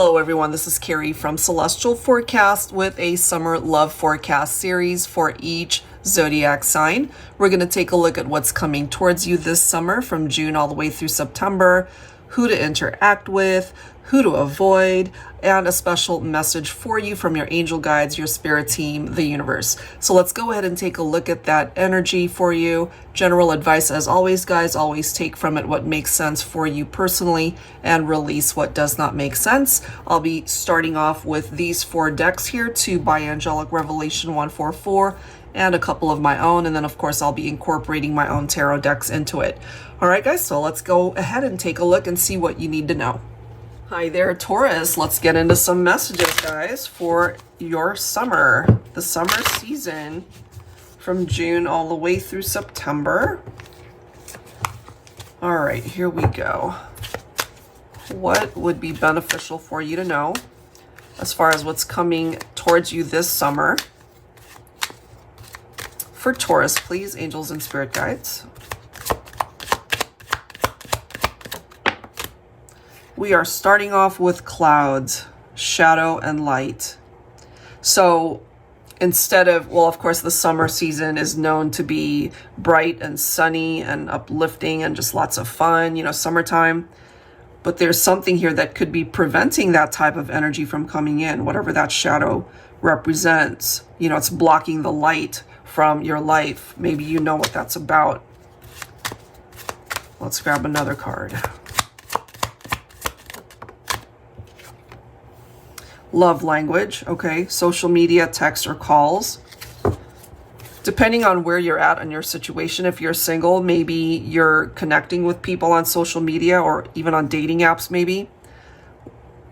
Hello everyone, this is Carrie from Celestial Forecast with a summer love forecast series for each zodiac sign. We're going to take a look at what's coming towards you this summer from June all the way through September, who to interact with, who to avoid, and a special message for you from your angel guides, your spirit team, the universe. So let's go ahead and take a look at that energy for you. General advice as always, guys, always take from it what makes sense for you personally and release what does not make sense. I'll be starting off with these 4 decks here, 2 by Angelic Revelation 144 and a couple of my own, and then of course I'll be incorporating my own tarot decks into it. All right guys, so let's go ahead and take a look and see what you need to know. Hi there, Taurus. Let's get into some messages, guys, for your summer, the summer season from June all the way through September. All right, here we go. What would be beneficial for you to know as far as what's coming towards you this summer? For Taurus, please, angels and spirit guides. We are starting off with clouds, shadow, and light. So instead of, well, of course, the summer season is known to be bright and sunny and uplifting and just lots of fun, you know, summertime. But there's something here that could be preventing that type of energy from coming in, whatever that shadow represents. You know, it's blocking the light from your life. Maybe you know what that's about. Let's grab another card. Love language, okay, social media, text, or calls. Depending on where you're at in your situation, if you're single, maybe you're connecting with people on social media or even on dating apps maybe.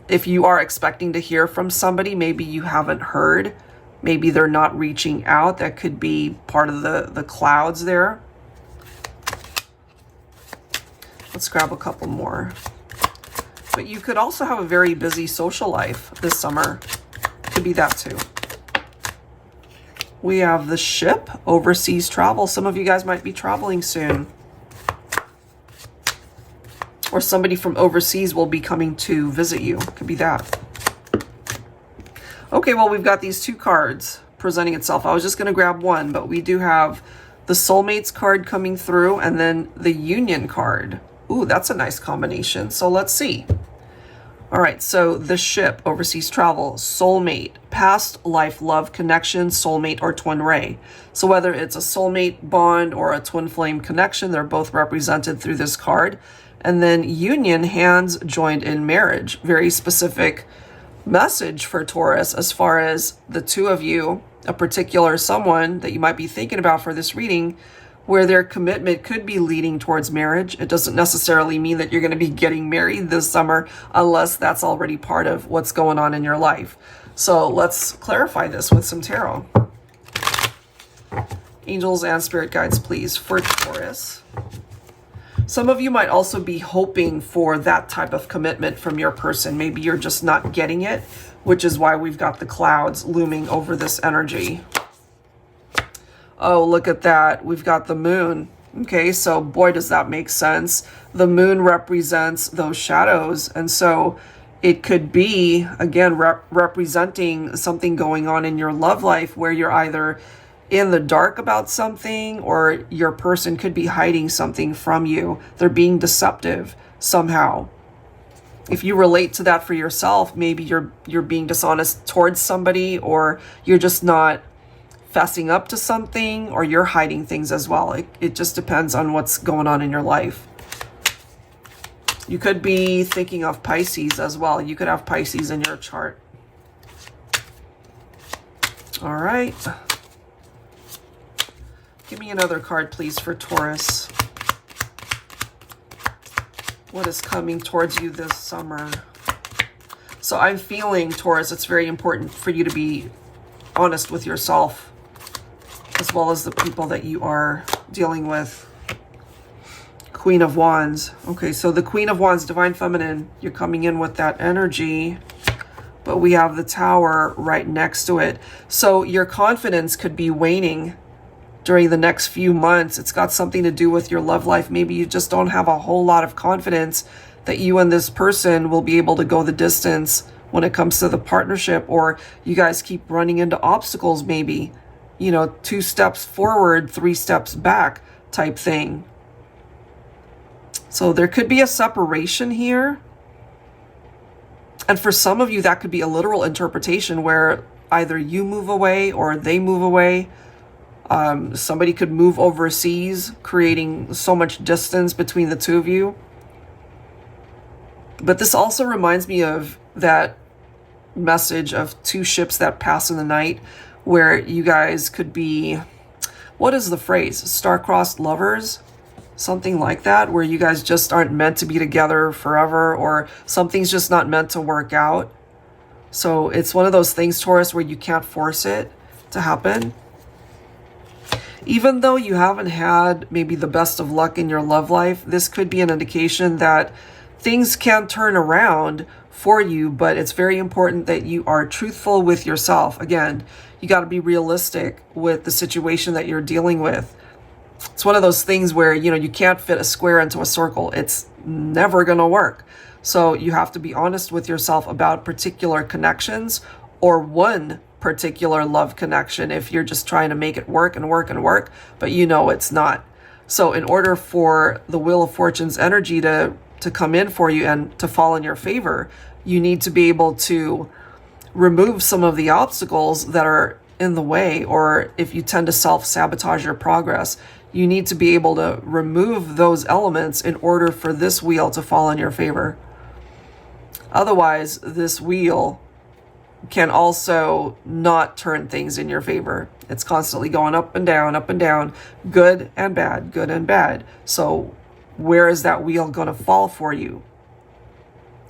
If you are expecting to hear from somebody, maybe you haven't heard. Maybe they're not reaching out. That could be part of the clouds there. Let's grab a couple more. But you could also have a very busy social life this summer. Could be that too. We have the ship, overseas travel. Some of you guys might be traveling soon. Or somebody from overseas will be coming to visit you. Could be that. Okay, well, we've got these 2 cards presenting itself. I was just going to grab one, but we do have the soulmates card coming through and then the union card. Ooh, that's a nice combination. So let's see. All right, so the ship, overseas travel, soulmate, past life love connection, soulmate, or twin ray. So whether it's a soulmate bond or a twin flame connection, they're both represented through this card. And then union, hands joined in marriage. Very specific message for Taurus as far as the 2 of you, a particular someone that you might be thinking about for this reading, where their commitment could be leading towards marriage. It doesn't necessarily mean that you're going to be getting married this summer unless that's already part of what's going on in your life. So let's clarify this with some tarot. Angels and spirit guides, please, for Taurus. Some of you might also be hoping for that type of commitment from your person. Maybe you're just not getting it, which is why we've got the clouds looming over this energy. Oh, look at that. We've got the moon. Okay, so boy, does that make sense. The moon represents those shadows. And so it could be, again, representing something going on in your love life where you're either in the dark about something or your person could be hiding something from you. They're being deceptive somehow. If you relate to that for yourself, maybe you're being dishonest towards somebody, or you're just not fessing up to something, or you're hiding things as well. It just depends on what's going on in your life. You could be thinking of Pisces as well. You could have Pisces in your chart. All right. Give me another card, please, for Taurus. What is coming towards you this summer? So I'm feeling, Taurus, it's very important for you to be honest with yourself as well as the people that you are dealing with. Queen of Wands. Okay, so the Queen of Wands, Divine Feminine, you're coming in with that energy, but we have the Tower right next to it. So your confidence could be waning during the next few months. It's got something to do with your love life. Maybe you just don't have a whole lot of confidence that you and this person will be able to go the distance when it comes to the partnership, or you guys keep running into obstacles, maybe, you know, 2 steps forward, 3 steps back type thing. So there could be a separation here. And for some of you, that could be a literal interpretation where either you move away or they move away. Somebody could move overseas, creating so much distance between the two of you. But this also reminds me of that message of 2 ships that pass in the night, where you guys could be, what is the phrase? Star-crossed lovers? Something like that, where you guys just aren't meant to be together forever, or something's just not meant to work out. So it's one of those things, Taurus, where you can't force it to happen. Even though you haven't had maybe the best of luck in your love life, this could be an indication that things can turn around for you, but it's very important that you are truthful with yourself. Again, you got to be realistic with the situation that you're dealing with. It's one of those things where, you know, you can't fit a square into a circle. It's never going to work. So you have to be honest with yourself about particular connections, or one particular love connection, if you're just trying to make it work and work and work, but you know it's not. So in order for the Wheel of Fortune's energy to come in for you and to fall in your favor, you need to be able to remove some of the obstacles that are in the way, or if you tend to self-sabotage your progress, you need to be able to remove those elements in order for this wheel to fall in your favor. Otherwise, this wheel can also not turn things in your favor. It's constantly going up and down, good and bad, good and bad. So where is that wheel going to fall for you?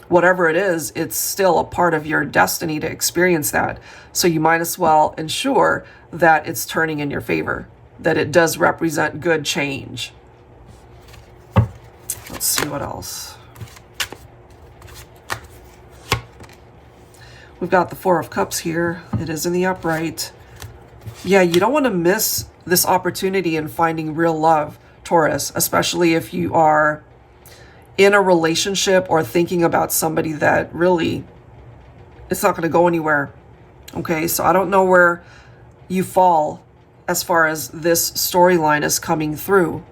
Whatever it is, it's still a part of your destiny to experience that. So you might as well ensure that it's turning in your favor, that it does represent good change. Let's see what else. We've got the 4 of Cups here. It is in the upright. Yeah, you don't want to miss this opportunity in finding real love, Taurus, especially if you are in a relationship or thinking about somebody that really, it's not going to go anywhere. Okay, so I don't know where you fall as far as this storyline is coming through.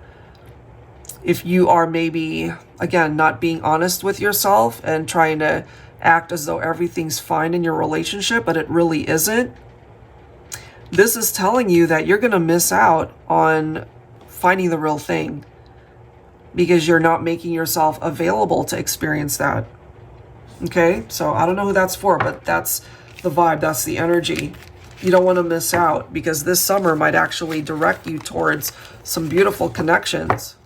If you are maybe, again, not being honest with yourself and trying to act as though everything's fine in your relationship, but it really isn't. This is telling you that you're going to miss out on finding the real thing because you're not making yourself available to experience that. Okay, so I don't know who that's for, but that's the vibe, that's the energy. You don't want to miss out, because this summer might actually direct you towards some beautiful connections.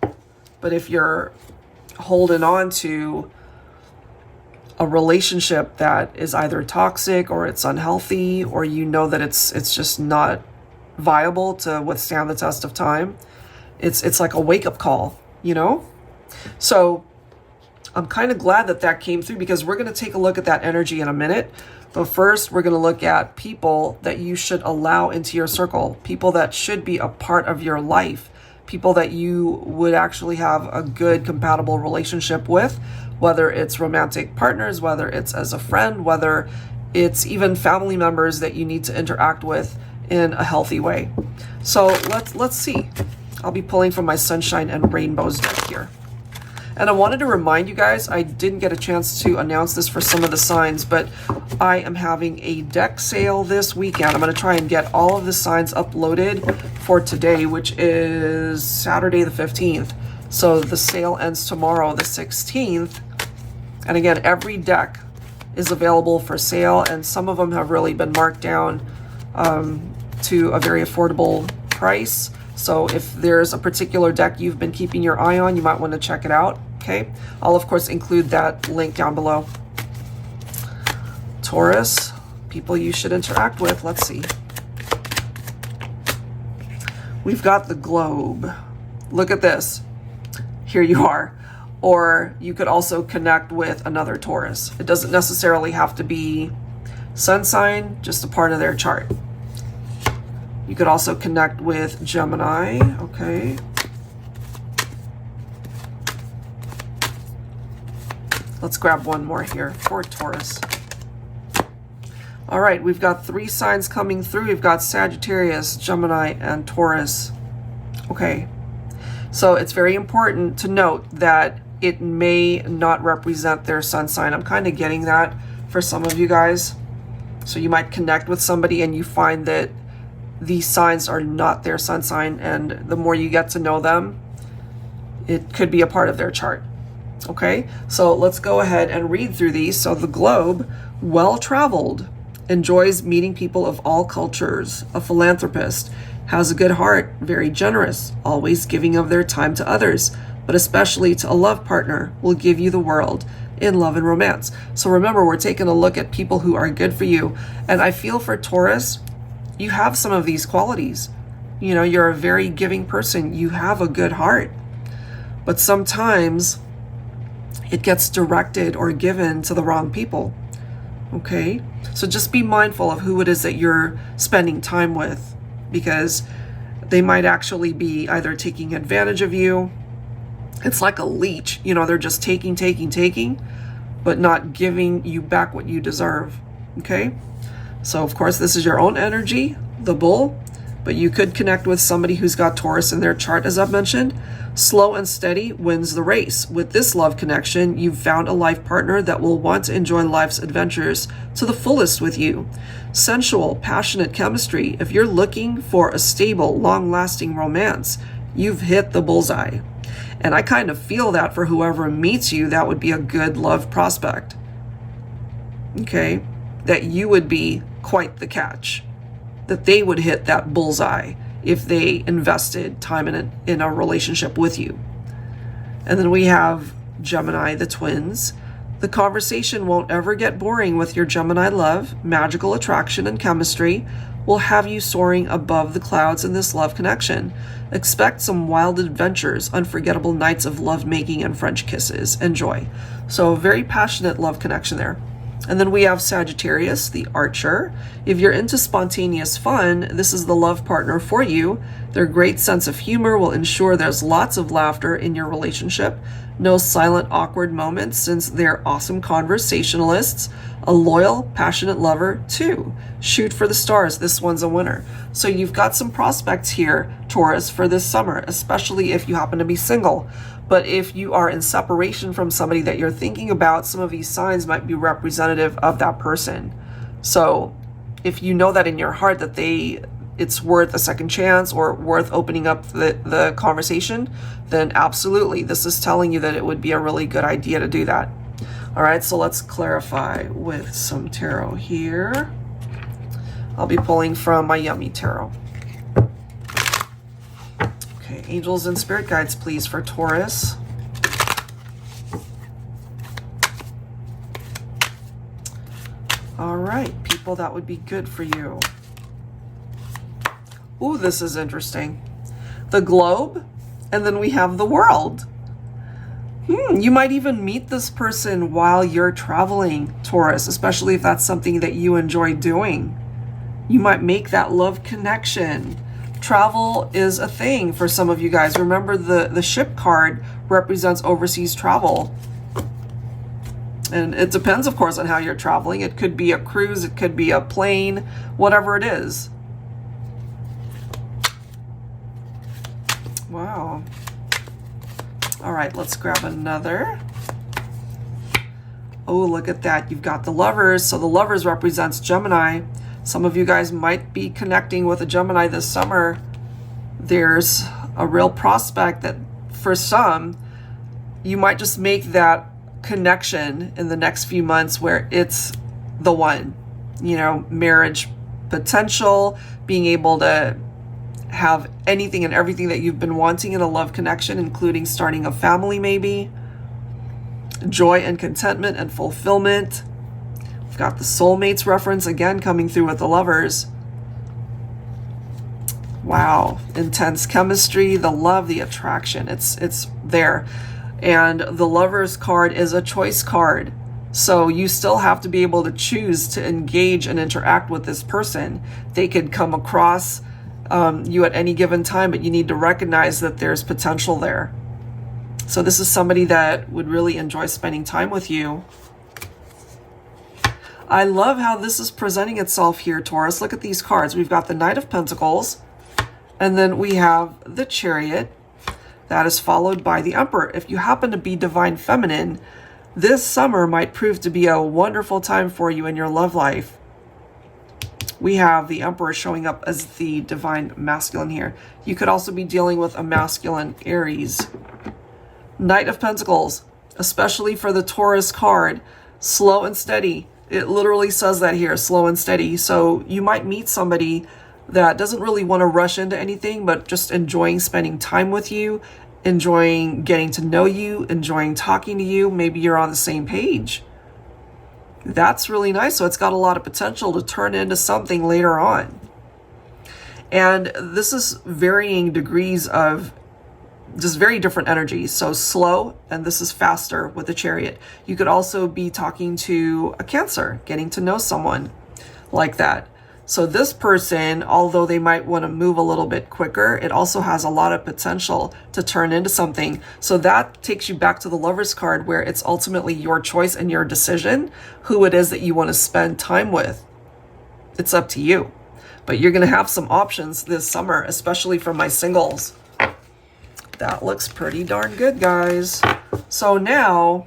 But if you're holding on to a relationship that is either toxic or it's unhealthy, or you know that it's just not viable to withstand the test of time, it's like a wake-up call, you know? So I'm kind of glad that that came through, because we're going to take a look at that energy in a minute. But first, we're going to look at people that you should allow into your circle, people that should be a part of your life, people that you would actually have a good, compatible relationship with, whether it's romantic partners, whether it's as a friend, whether it's even family members that you need to interact with in a healthy way. So let's see. I'll be pulling from my Sunshine and Rainbows deck here. And I wanted to remind you guys, I didn't get a chance to announce this for some of the signs, but I am having a deck sale this weekend. I'm going to try and get all of the signs uploaded for today, which is Saturday the 15th. So the sale ends tomorrow, the 16th. And again, every deck is available for sale, and some of them have really been marked down to a very affordable price. So if there's a particular deck you've been keeping your eye on, you might want to check it out, okay? I'll, of course, include that link down below. Taurus, people you should interact with. Let's see. We've got the globe. Look at this. Here you are. Or you could also connect with another Taurus. It doesn't necessarily have to be sun sign, just a part of their chart. You could also connect with Gemini, okay? Let's grab one more here for Taurus. All right, we've got 3 signs coming through. We've got Sagittarius, Gemini, and Taurus. Okay, so it's very important to note that it may not represent their sun sign. I'm kind of getting that for some of you guys. So you might connect with somebody and you find that these signs are not their sun sign, and the more you get to know them, it could be a part of their chart. Okay, so let's go ahead and read through these. So the globe, well-traveled, enjoys meeting people of all cultures, a philanthropist, has a good heart, very generous, always giving of their time to others, but especially to a love partner, will give you the world in love and romance. So remember, we're taking a look at people who are good for you. And I feel for Taurus, you have some of these qualities. You know, you're a very giving person. You have a good heart. But sometimes it gets directed or given to the wrong people. Okay? So just be mindful of who it is that you're spending time with, because they might actually be either taking advantage of you. It's like a leech, you know, they're just taking, but not giving you back what you deserve. Okay? So of course, this is your own energy, the bull, but you could connect with somebody who's got Taurus in their chart, as I've mentioned. Slow and steady wins the race. With this love connection, you've found a life partner that will want to enjoy life's adventures to the fullest with you. Sensual, passionate chemistry. If you're looking for a stable, long-lasting romance, you've hit the bullseye. And I kind of feel that for whoever meets you, that would be a good love prospect. Okay? That you would be quite the catch. That they would hit that bullseye if they invested time in a relationship with you. And then we have Gemini, the twins. The conversation won't ever get boring with your Gemini love. Magical attraction and chemistry will have you soaring above the clouds in this love connection. Expect some wild adventures, unforgettable nights of lovemaking and French kisses. Enjoy. So a very passionate love connection there. And then we have Sagittarius, the archer. If you're into spontaneous fun, this is the love partner for you. Their great sense of humor will ensure there's lots of laughter in your relationship. No silent, awkward moments, since they're awesome conversationalists. A loyal, passionate lover, too. Shoot for the stars. This one's a winner. So you've got some prospects here, Taurus, for this summer, especially if you happen to be single. But if you are in separation from somebody that you're thinking about, some of these signs might be representative of that person. So if you know that in your heart that it's worth a second chance or worth opening up the conversation, then absolutely, this is telling you that it would be a really good idea to do that. All right, so let's clarify with some tarot here. I'll be pulling from my Yummy Tarot. Okay, angels and spirit guides, please, for Taurus. All right, people that would be good for you. Ooh, this is interesting. The globe, and then we have the world. You might even meet this person while you're traveling, Taurus, especially if that's something that you enjoy doing. You might make that love connection. Travel is a thing for some of you guys. Remember, the ship card represents overseas travel. And it depends, of course, on how you're traveling. It could be a cruise, it could be a plane, whatever it is. Wow. All right, let's grab another. Oh, look at that. You've got the lovers. So the lovers represents Gemini. Some of you guys might be connecting with a Gemini this summer. There's a real prospect that for some, you might just make that connection in the next few months where it's the one, you know, marriage potential, being able to have anything and everything that you've been wanting in a love connection, including starting a family maybe, joy and contentment and fulfillment. We've got the soulmates reference again coming through with the lovers. Wow, intense chemistry, the love, the attraction, it's there. And the lovers card is a choice card. So you still have to be able to choose to engage and interact with this person. They could come across you at any given time, but you need to recognize that there's potential there. So this is somebody that would really enjoy spending time with you. I love how this is presenting itself here, Taurus. Look at these cards. We've got the Knight of Pentacles, and then we have the Chariot. That is followed by the Emperor. If you happen to be Divine Feminine, this summer might prove to be a wonderful time for you in your love life. We have the Emperor showing up as the Divine Masculine here. You could also be dealing with a masculine Aries. Knight of Pentacles, especially for the Taurus card, slow and steady. It literally says that here, slow and steady. So you might meet somebody that doesn't really want to rush into anything, but just enjoying spending time with you, enjoying getting to know you, enjoying talking to you. Maybe you're on the same page. That's really nice. So it's got a lot of potential to turn into something later on. And this is varying degrees of just very different energies. So slow, and this is faster with the Chariot. You could also be talking to a Cancer, getting to know someone like that. So this person, although they might want to move a little bit quicker, it also has a lot of potential to turn into something. So that takes you back to the Lovers card, where it's ultimately your choice and your decision who it is that you want to spend time with. It's up to you. But you're going to have some options this summer, especially for my singles. That looks pretty darn good, guys. So now,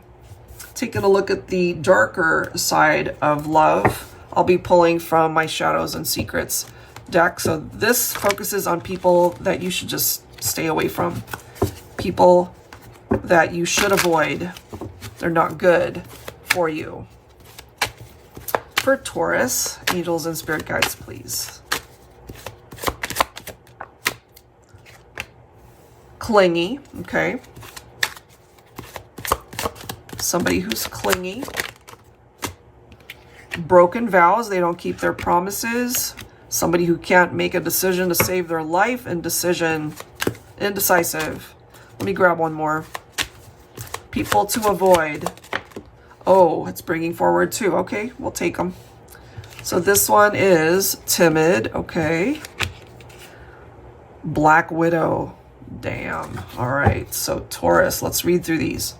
taking a look at the darker side of love, I'll be pulling from my Shadows and Secrets deck. So this focuses on people that you should just stay away from. People that you should avoid. They're not good for you. For Taurus, angels and spirit guides, please. Clingy, okay. Somebody who's clingy. Broken vows, they don't keep their promises. Somebody who can't make a decision to save their life. Indecision, indecisive. Let me grab one more. People to avoid. Oh, it's bringing forward two. Okay, we'll take them. So this one is timid, okay. Black Widow. Damn. All right. So Taurus, let's read through these.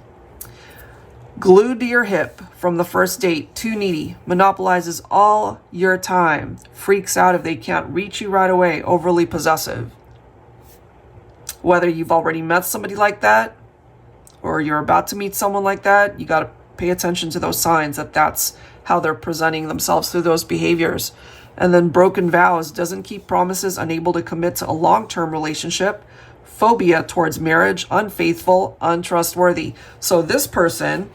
Glued to your hip from the first date, too needy, monopolizes all your time, freaks out if they can't reach you right away, overly possessive. Whether you've already met somebody like that or you're about to meet someone like that, you got to pay attention to those signs that that's how they're presenting themselves through those behaviors. And then broken vows, doesn't keep promises, unable to commit to a long-term relationship. Phobia towards marriage, unfaithful, untrustworthy. So this person,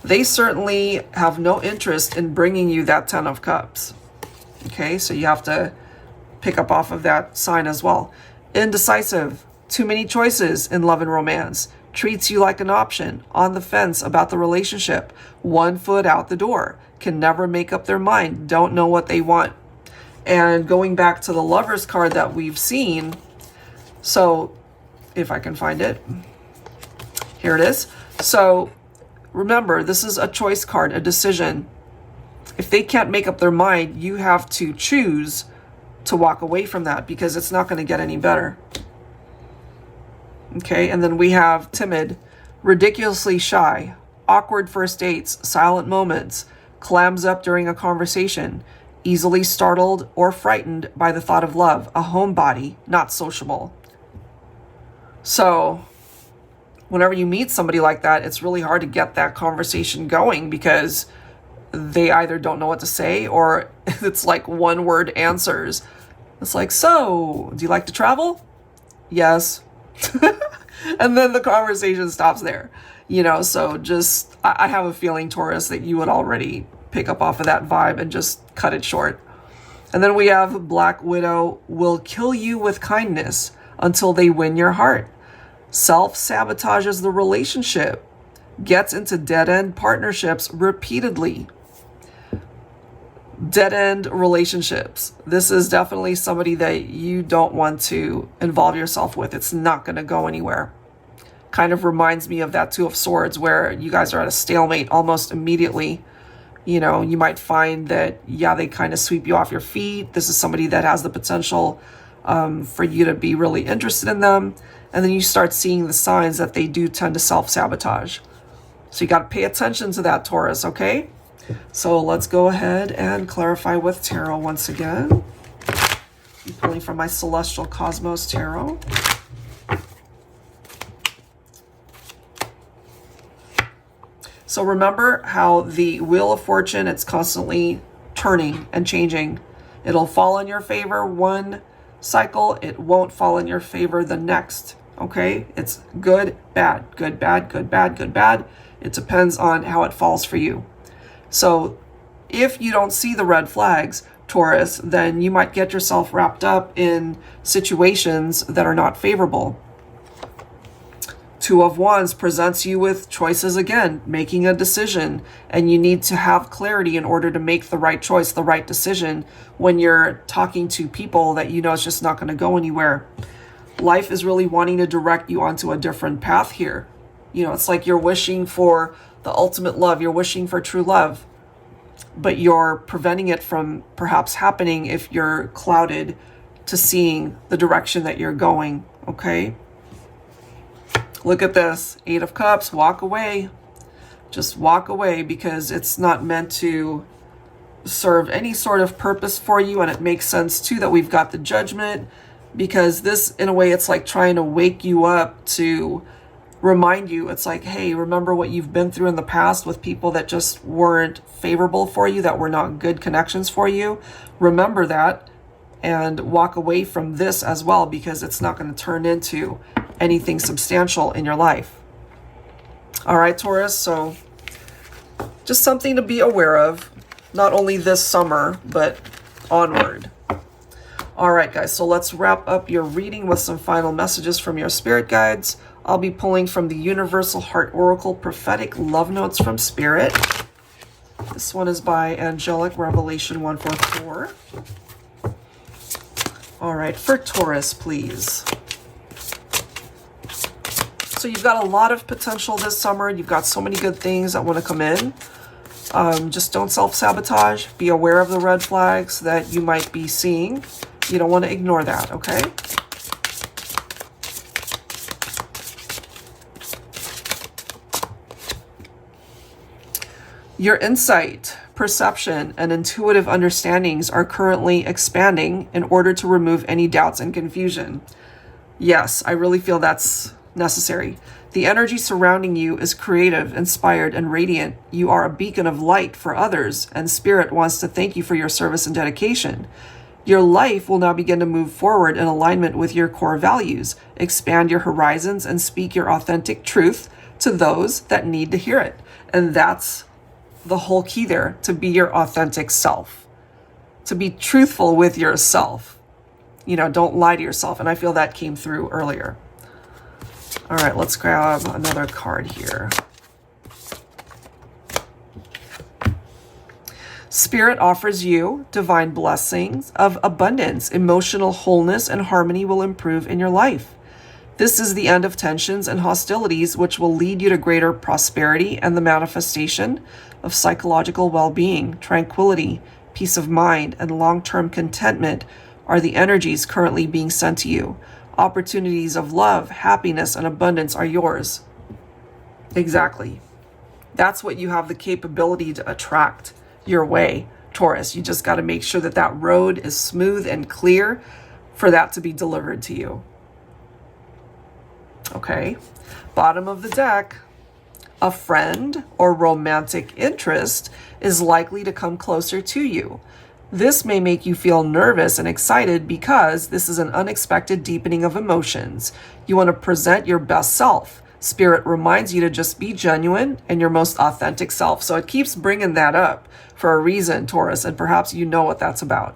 they certainly have no interest in bringing you that 10 of Cups. Okay, so you have to pick up off of that sign as well. Indecisive, too many choices in love and romance. Treats you like an option, on the fence about the relationship, 1 foot out the door, can never make up their mind, don't know what they want. And going back to the Lovers card that we've seen, so if I can find it. Here it is. So remember, this is a choice card, a decision. If they can't make up their mind, you have to choose to walk away from that because it's not going to get any better. Okay, and then we have timid, ridiculously shy, awkward first dates, silent moments, clams up during a conversation, easily startled or frightened by the thought of love, a homebody, not sociable. So whenever you meet somebody like that, it's really hard to get that conversation going because they either don't know what to say or it's like 1-word answers. It's like, so, do you like to travel? Yes. And then the conversation stops there. You know, so just, I have a feeling, Taurus, that you would already pick up off of that vibe and just cut it short. And then we have Black Widow, will kill you with kindness until they win your heart. Self-sabotages the relationship, gets into dead-end partnerships repeatedly. Dead-end relationships. This is definitely somebody that you don't want to involve yourself with. It's not going to go anywhere. Kind of reminds me of that 2 of Swords where you guys are at a stalemate almost immediately. You know, you might find that, yeah, they kind of sweep you off your feet. This is somebody that has the potential for you to be really interested in them. And then you start seeing the signs that they do tend to self-sabotage. So you got to pay attention to that, Taurus, okay? So let's go ahead and clarify with tarot once again. I'm pulling from my Celestial Cosmos Tarot. So remember how the Wheel of Fortune, it's constantly turning and changing. It'll fall in your favor one cycle, it won't fall in your favor the next. Okay? It's good, bad, good, bad, good, bad, good, bad. It depends on how it falls for you. So if you don't see the red flags, Taurus, then you might get yourself wrapped up in situations that are not favorable. Two of Wands presents you with choices again, making a decision, and you need to have clarity in order to make the right choice, the right decision when you're talking to people that you know is just not going to go anywhere. Life is really wanting to direct you onto a different path here. You know, it's like you're wishing for the ultimate love, you're wishing for true love, but you're preventing it from perhaps happening if you're clouded to seeing the direction that you're going, okay? Look at this, 8 of Cups, walk away. Just walk away because it's not meant to serve any sort of purpose for you. And it makes sense too that we've got the Judgment, because this, in a way, it's like trying to wake you up to remind you. It's like, hey, remember what you've been through in the past with people that just weren't favorable for you, that were not good connections for you. Remember that and walk away from this as well, because it's not going to turn into anything substantial in your life. All right, Taurus, so just something to be aware of, not only this summer, but onward. All right, guys, so let's wrap up your reading with some final messages from your spirit guides. I'll be pulling from the Universal Heart Oracle Prophetic Love Notes from Spirit. This one is by Angelic Revelation 144. All right, for Taurus, please. So you've got a lot of potential this summer. You've got so many good things that want to come in. Just don't self-sabotage. Be aware of the red flags that you might be seeing. You don't want to ignore that, okay? Your insight, perception, and intuitive understandings are currently expanding in order to remove any doubts and confusion. Yes, I really feel that's necessary. The energy surrounding you is creative, inspired, and radiant. You are a beacon of light for others, and Spirit wants to thank you for your service and dedication. Your life will now begin to move forward in alignment with your core values. Expand your horizons and speak your authentic truth to those that need to hear it. And that's the whole key there, to be your authentic self, to be truthful with yourself. You know, don't lie to yourself. And I feel that came through earlier. All right, let's grab another card here. Spirit offers you divine blessings of abundance. Emotional wholeness and harmony will improve in your life. This is the end of tensions and hostilities, which will lead you to greater prosperity and the manifestation of psychological well-being, tranquility, peace of mind, and long-term contentment are the energies currently being sent to you. Opportunities of love, happiness, and abundance are yours. Exactly. That's what you have the capability to attract your way, Taurus. You just got to make sure that that road is smooth and clear for that to be delivered to you. Okay, bottom of the deck. A friend or romantic interest is likely to come closer to you. This may make you feel nervous and excited because this is an unexpected deepening of emotions. You want to present your best self. Spirit reminds you to just be genuine and your most authentic self. So it keeps bringing that up for a reason, Taurus, and perhaps you know what that's about.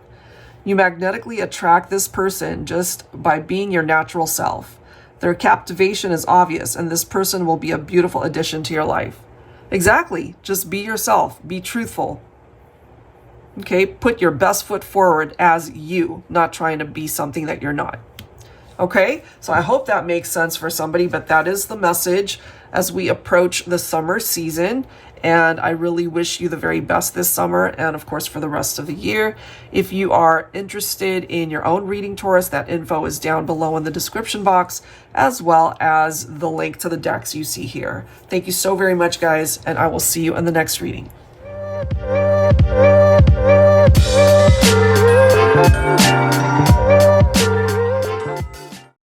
You magnetically attract this person just by being your natural self. Their captivation is obvious, and this person will be a beautiful addition to your life. Exactly. Just be yourself. Be truthful. Okay? Put your best foot forward as you, not trying to be something that you're not. Okay? So I hope that makes sense for somebody, but that is the message as we approach the summer season. And I really wish you the very best this summer and, of course, for the rest of the year. If you are interested in your own reading, Taurus, that info is down below in the description box, as well as the link to the decks you see here. Thank you so very much, guys, and I will see you in the next reading. you.